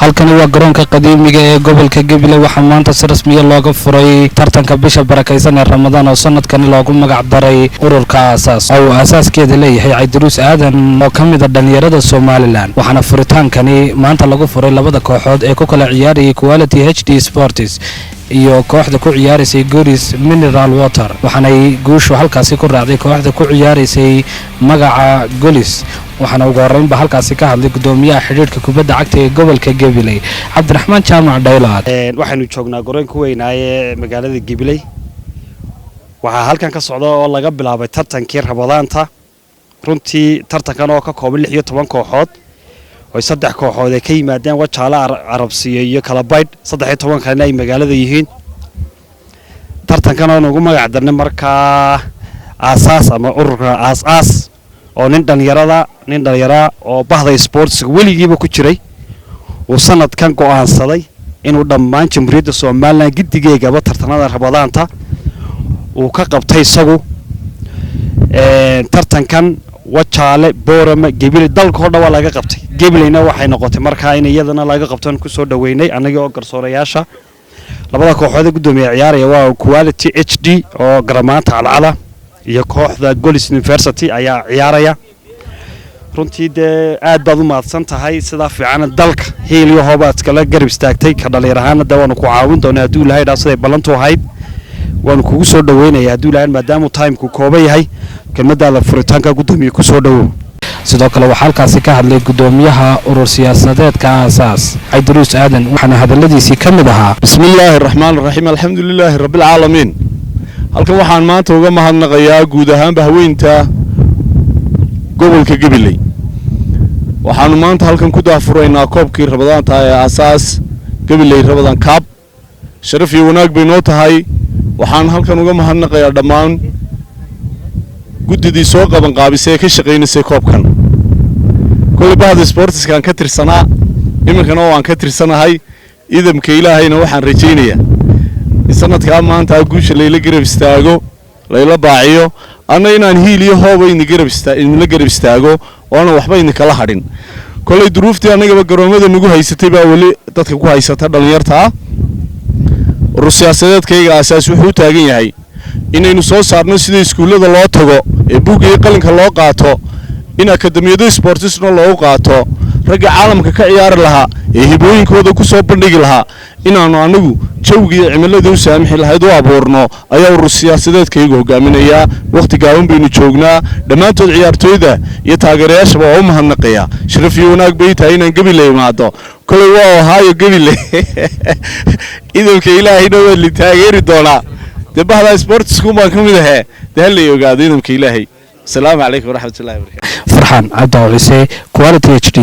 halkani waa garoonka qadiimiga ee gobolka Gabiley waxaa maanta si rasmi ah looga furay tartanka bisha barakeysan ee Ramadaan oo sanadkan loogu magac daray ururka Aasaas oo aasaskeeda leeyahay Cabdiruus Aadan oo kamid ah dhalinyarada Soomaaliland waxaana furitaankani maanta lagu furay labada kooxood ee ku kala ciyaarayay Quality HD Sports iyo kooxda ku ciyaaraysay Goris Mineral Water waxaana ay guushu halkaasi ku raacday kooxda ku ciyaaraysay magaca Golis waxaana ugu horeynba halkaasi ka hadlay gudoomiyaha xiriirka kubadda cagta ee gobolka Gabiley Cabdiraxmaan Jaamac Dhaylaad waxaanu joognaa garoonka weynaaye magaalada Gabiley waxa halkan ka socda oo laga bilaabay tartankii Ramadaanta runtii tartankan oo ka kooban 16 kooxood oo 3 kooxood ay ka yimaadeen Wajaale Arabsiya iyo kala bayd 13 kalena ay magaalada yihiin tartankan oo ugu magac darnay markaa Aasaas ama ururka Aasaas oo nin dhalinyara oo bahda sports weligiiba ku jiray oo sanadkan go'aansaday inuu dhammaan jamhuuriyadda Soomaaliland gidigeega tartanada Ramadaanta uu ka qabtay isagu tartankan Wajaale Boorama Gabiley dalka oo dhan waa laga qabtay Gabileyna waxay noqotay markaa in iyadana laga qabto ku soo dhaweynay anaga oo garsoorayaasha labada kooxood ee gudoomiyaha ciyaaraya waa Quality HD oo garamaanta calcala iyo kooxda Golis University ayaa ciyaaraya runtii aad baad u mahadsan tahay sida fiican dalka heeliyo hoobaad kala garab istaagtay ka dhalinyarahana daawanu ku caawin doonaa haduu Ilaahay dhaafsaday balantu ahayd waan kugu soo dhaweynayaa haduu Ilaahay maadaama time ku kooban yahay kelmadaada furitaanka gudoomiyaha ku soo dhawow sidoo kale waxa halkaasi ka hadlay gudoomiyaha urur siyaasadeedka Aasaas Cabdiruus Aadan waxaana hadaladiisii kamid ahaa bismillaahir rahmaanir rahiim alxamdulillaahi rabbil caalamiin halkan waxaan maanta uga mahadnaqayaa guud ahaan haweynta gobolka Gabiley waxaanu maanta halkan ku daafuraynaa koobkii Ramadaanta ee Aasaas Gabiley Ramadan Cup sharaf iyo wanaag bay noo tahay waxaan halkan uga mahadnaqayaa dhammaan guddidii soo qaban qaabisay ka shaqeynayay koobkan kulli bahda sportskan ka tirsanaa iminkana waan ka tirsanahay idamka Ilaahayna waxaan rajaynayaa sanadka maanta guusha layla garab istaago layla baaciyo ana inaan hiil iyo hoob in la garab istaago oo waxba in kala hadhin kulli duruuftii anaga garoomada nagu haysatay baa wali dadka ku haysata dhalinyarta urur siyaasadeedkayga Aasaas wuxuu taagan yahay inaynu soo saarno sida iskuulada loo tago ee buug iyo qalinka loo qaato in akademiyada sportsna loo qaato ragga caalamka ka ciyaar lahaa ee hibooyinkooda ku soo bandhigi lahaa inaanu anagu jawgiga cimilada u saamixi lahayd oo abuurno ayaa urur siyaasadeedkayga hogaaminaya waqti gaaban baynu joognaa dhamaantood ciyaartooyda iyo taageerayaasha waa u mahadnaqaya sharaf iyo wanaag bay tahay inaan Gabiley imaado kulay waa haayo Gabiley idinka Ilaahayna waa li taageeri doonaa bahda sports kuma kamid ah dalay ogaado idinka Ilaahay السلام عليكم ورحمة الله وبركاته فرحان عبد الله Quality HD